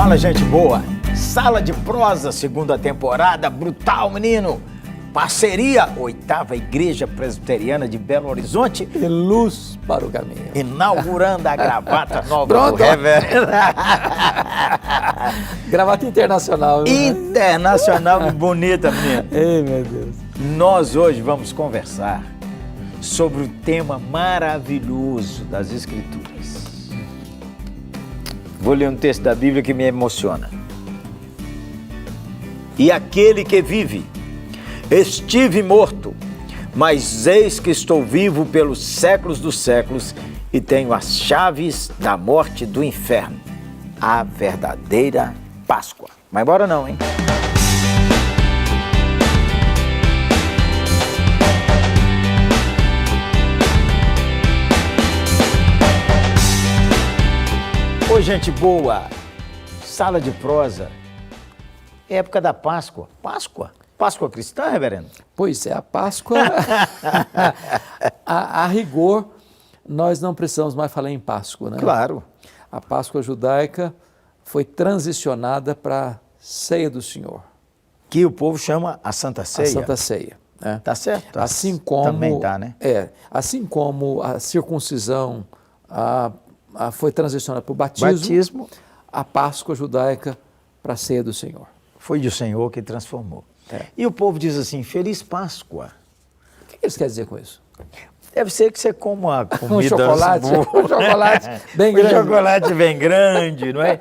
Fala, gente boa. Sala de Prosa, segunda temporada, brutal, menino. Parceria, 8ª Igreja Presbiteriana de Belo Horizonte. E luz para o caminho. Inaugurando a gravata nova Pronto. do Reverendo. Gravata internacional. Internacional e bonita, menino. Ei, meu Deus. Nós hoje vamos conversar sobre o tema maravilhoso das Escrituras. Vou ler um texto da Bíblia que me emociona. E aquele que vive, estive morto, mas eis que estou vivo pelos séculos dos séculos e tenho as chaves da morte e do inferno, a verdadeira Páscoa. Mas embora não, hein? Oi, gente boa. Sala de Prosa. Época da Páscoa. Páscoa cristã, reverendo? Pois é, a Páscoa, a rigor, nós não precisamos mais falar em Páscoa, né? Claro. A Páscoa judaica foi transicionada para a Ceia do Senhor. Que o povo chama a Santa Ceia. A Santa Ceia. Né? Tá certo? Assim como, também tá, né? Assim como a circuncisão foi transicionada para o batismo, a Páscoa judaica para a Ceia do Senhor. Foi do Senhor que transformou. E o povo diz assim, Feliz Páscoa. O que eles querem dizer com isso? Deve ser que você coma uma comida um chocolate bem grande. Um chocolate bem grande, não é?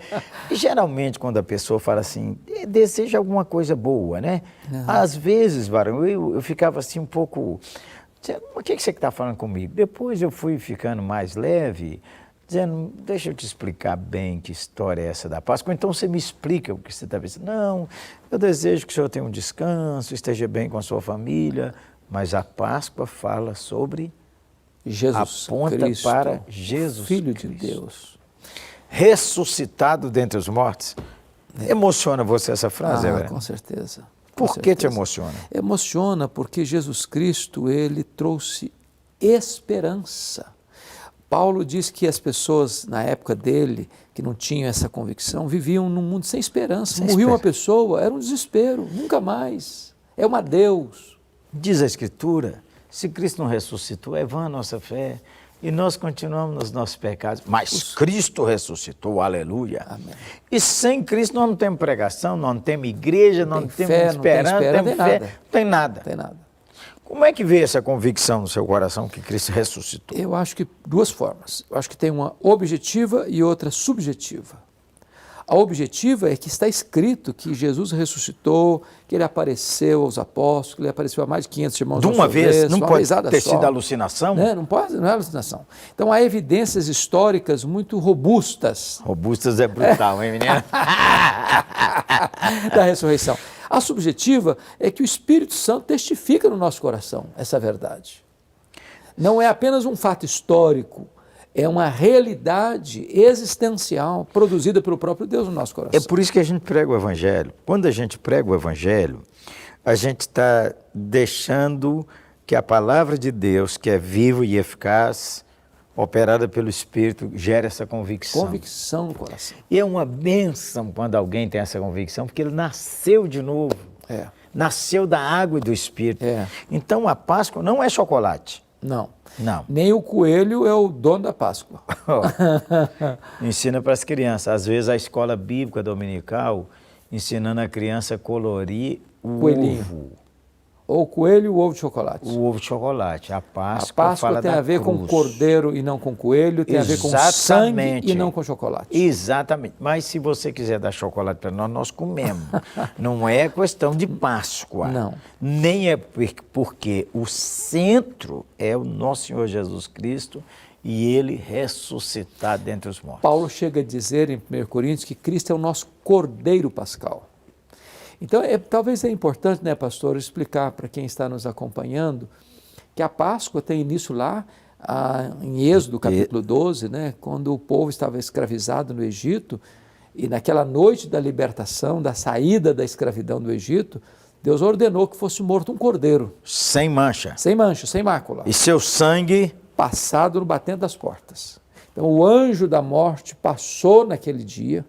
E geralmente quando a pessoa fala assim, deseja alguma coisa boa, né? Uhum. Às vezes, varão, eu ficava assim um pouco, dizendo, o que você está falando comigo? Depois eu fui ficando mais leve, dizendo, deixa eu te explicar bem que história é essa da Páscoa. Então você me explica o que você está pensando. Não, eu desejo que o senhor tenha um descanso, esteja bem com a sua família, mas a Páscoa fala sobre Jesus aponta Cristo, para Jesus Filho Cristo, de Deus, ressuscitado dentre os mortos. Emociona você essa frase, Everett? Com certeza. Por que te emociona? Emociona porque Jesus Cristo, ele trouxe esperança. Paulo diz que as pessoas na época dele, que não tinham essa convicção, viviam num mundo sem esperança. Morria uma pessoa, era um desespero, nunca mais. É um adeus. Diz a Escritura, se Cristo não ressuscitou, é vã a nossa fé e nós continuamos nos nossos pecados. Mas Cristo ressuscitou, aleluia. Amém. E sem Cristo nós não temos pregação, nós não temos igreja, nós não temos esperança, não temos fé, não tem nada. Não tem nada. Como é que veio essa convicção no seu coração que Cristo ressuscitou? Eu acho que duas formas. Eu acho que tem uma objetiva e outra subjetiva. A objetiva é que está escrito que Jesus ressuscitou, que ele apareceu aos apóstolos, que ele apareceu a mais de 500 irmãos. De uma vez? Não pode ter sido só. Alucinação? Não é alucinação. Então há evidências históricas muito robustas. Robustas é brutal, hein, menina? Da ressurreição. A subjetiva é que o Espírito Santo testifica no nosso coração essa verdade. Não é apenas um fato histórico, é uma realidade existencial produzida pelo próprio Deus no nosso coração. É por isso que a gente prega o Evangelho. Quando a gente prega o Evangelho, a gente está deixando que a palavra de Deus, que é viva e eficaz, operada pelo Espírito, gera essa convicção. Convicção no coração. E é uma bênção quando alguém tem essa convicção, porque ele nasceu de novo. Nasceu da água e do Espírito. Então a Páscoa não é chocolate. Não. Não. Nem o coelho é o dono da Páscoa. Ensina para as crianças. Às vezes a escola bíblica dominical ensinando a criança a colorir o coelhinho. ovo. Ou o coelho, o ovo de chocolate. O ovo de chocolate. A Páscoa fala tem da a ver cruz. com cordeiro e não com coelho, tem a ver com sangue e não com chocolate. Exatamente. Mas se você quiser dar chocolate para nós, nós comemos. Não é questão de Páscoa. Não. Nem é porque o centro é o nosso Senhor Jesus Cristo e Ele ressuscitado dentre os mortos. Paulo chega a dizer em 1 Coríntios que Cristo é o nosso cordeiro pascal. Então, talvez é importante, né, pastor, explicar para quem está nos acompanhando que a Páscoa tem início lá em Êxodo, capítulo 12, né, quando o povo estava escravizado no Egito, e naquela noite da libertação, da saída da escravidão do Egito, Deus ordenou que fosse morto um cordeiro. Sem mancha. Sem mancha, sem mácula. E seu sangue? Passado no batente das portas. Então, o anjo da morte passou naquele dia,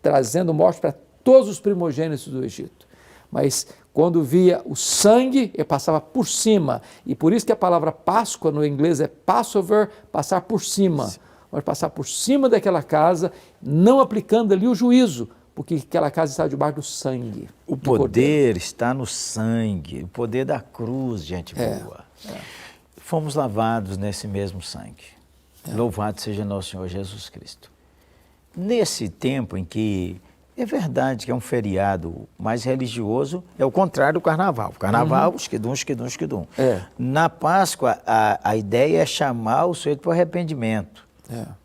trazendo morte para todos os primogênitos do Egito. Mas quando via o sangue, ele passava por cima. E por isso que a palavra Páscoa no inglês é Passover, passar por cima. Mas passar por cima daquela casa, não aplicando ali o juízo, porque aquela casa estava debaixo do sangue. O poder está no sangue, o poder da cruz, gente boa. Fomos lavados nesse mesmo sangue. Louvado seja nosso Senhor Jesus Cristo. Nesse tempo em que é verdade que é um feriado mais religioso, é o contrário do carnaval. O carnaval, esquidum, esquidum, esquidum. Na Páscoa, a ideia é chamar o sujeito para o arrependimento,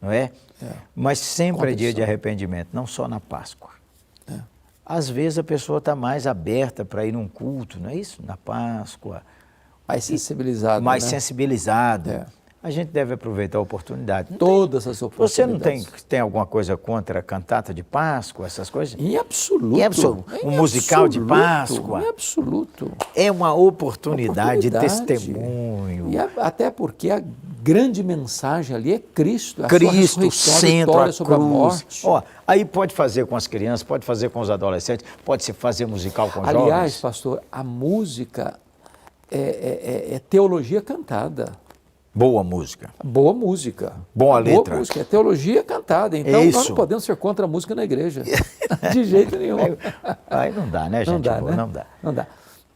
não é? Mas sempre é dia de arrependimento, não só na Páscoa. Às vezes a pessoa está mais aberta para ir num culto, não é isso? Na Páscoa. Mais sensibilizado. Mais sensibilizado. A gente deve aproveitar a oportunidade. Todas as oportunidades. Você não tem alguma coisa contra a cantata de Páscoa, essas coisas? Em absoluto. Em absoluto. Um musical de Páscoa. Em absoluto. É uma oportunidade de testemunho. E até porque a grande mensagem ali é Cristo. Cristo, centro, a sobre a morte. Ó, aí pode fazer com as crianças, pode fazer com os adolescentes, pode se fazer musical com jovens. Aliás, pastor, a música é teologia cantada. Boa música. Boa música. Boa letra. Boa música. É teologia cantada. Então, nós não podemos ser contra a música na igreja. De jeito nenhum. Aí não dá, né, gente? Não dá, boa, né? Não dá. Não dá.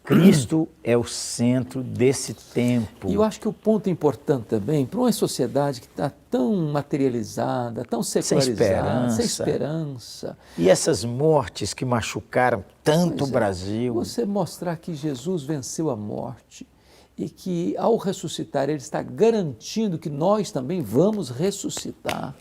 Cristo é o centro desse tempo. E eu acho que o ponto importante também, para uma sociedade que está tão materializada, tão secularizada, sem esperança. E essas mortes que machucaram tanto o Brasil. Você mostrar que Jesus venceu a morte e que ao ressuscitar ele está garantindo que nós também vamos ressuscitar,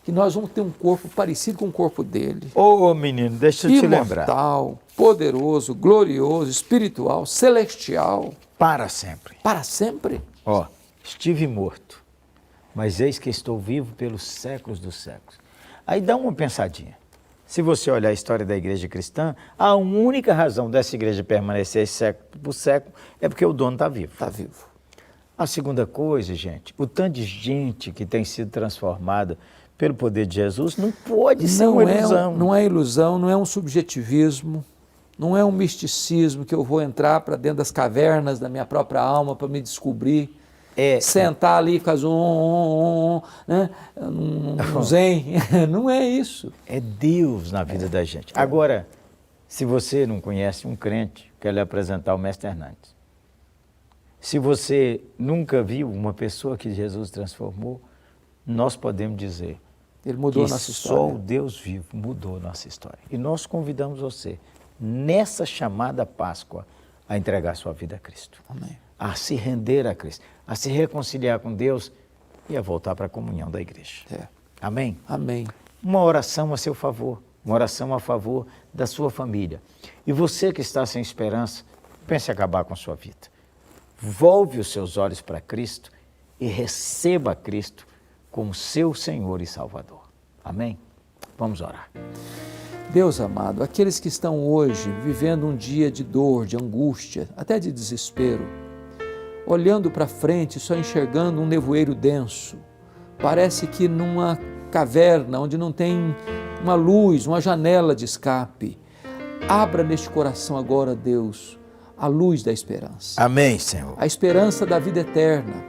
que nós vamos ter um corpo parecido com o corpo dele. Ô menino, deixa eu te lembrar. Imortal, poderoso, glorioso, espiritual, celestial. Para sempre. Para sempre. Ó, estive morto, mas eis que estou vivo pelos séculos dos séculos. Aí dá uma pensadinha. Se você olhar a história da igreja cristã, a única razão dessa igreja permanecer século por século é porque o dono está vivo. Está vivo. A segunda coisa, gente, o tanto de gente que tem sido transformada pelo poder de Jesus não pode ser uma ilusão. Não é ilusão, não é um subjetivismo, não é um misticismo que eu vou entrar para dentro das cavernas da minha própria alma para me descobrir. Sentar ali e ficar né? Um zen. Não é isso. É Deus na vida da gente. Agora, se você não conhece um crente, quero lhe apresentar o Mestre Hernandes. Se você nunca viu uma pessoa que Jesus transformou, nós podemos dizer ele mudou que nossa história. Só o Deus vivo mudou nossa história. E nós convidamos você, nessa chamada Páscoa, a entregar sua vida a Cristo. Amém. A se render a Cristo, a se reconciliar com Deus e a voltar para a comunhão da igreja. Amém? Amém. Uma oração a seu favor, uma oração a favor da sua família. E você que está sem esperança, pense em acabar com a sua vida. Volve os seus olhos para Cristo e receba Cristo como seu Senhor e Salvador. Amém? Vamos orar. Deus amado, aqueles que estão hoje vivendo um dia de dor, de angústia, até de desespero, olhando para frente, só enxergando um nevoeiro denso, parece que numa caverna onde não tem uma luz, uma janela de escape, abra neste coração agora, Deus, a luz da esperança. Amém, Senhor. A esperança da vida eterna,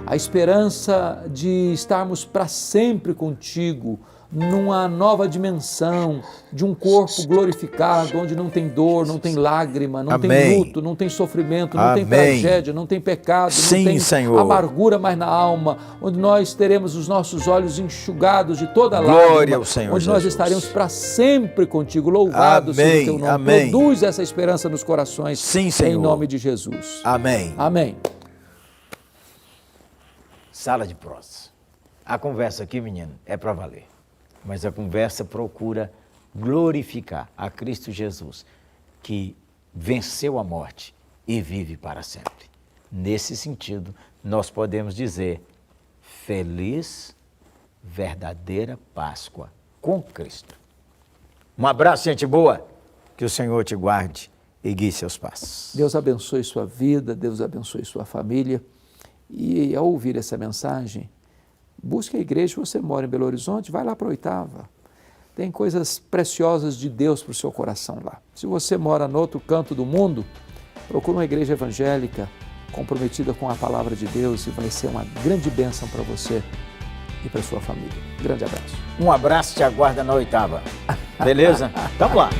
a esperança de estarmos para sempre contigo, numa nova dimensão, de um corpo glorificado, onde não tem dor, não tem lágrima, não tem luto, não tem sofrimento, não tem tragédia, não tem pecado, não tem amargura mais na alma, onde nós teremos os nossos olhos enxugados de toda lágrima, onde nós estaremos para sempre contigo. Louvado seja o teu nome. Produz essa esperança nos corações, sim, Senhor. Em nome de Jesus. Amém. Amém. Sala de prosa. A conversa aqui, menino, é para valer. Mas a conversa procura glorificar a Cristo Jesus, que venceu a morte e vive para sempre. Nesse sentido, nós podemos dizer, feliz, verdadeira Páscoa com Cristo. Um abraço, gente boa, que o Senhor te guarde e guie seus passos. Deus abençoe sua vida, Deus abençoe sua família. E ao ouvir essa mensagem, busque a igreja, se você mora em Belo Horizonte, vai lá para a 8ª. Tem coisas preciosas de Deus para o seu coração lá. Se você mora no outro canto do mundo, procura uma igreja evangélica comprometida com a palavra de Deus e vai ser uma grande bênção para você e para sua família. Grande abraço. Um abraço, te aguarda na 8ª. Beleza? Tamo lá.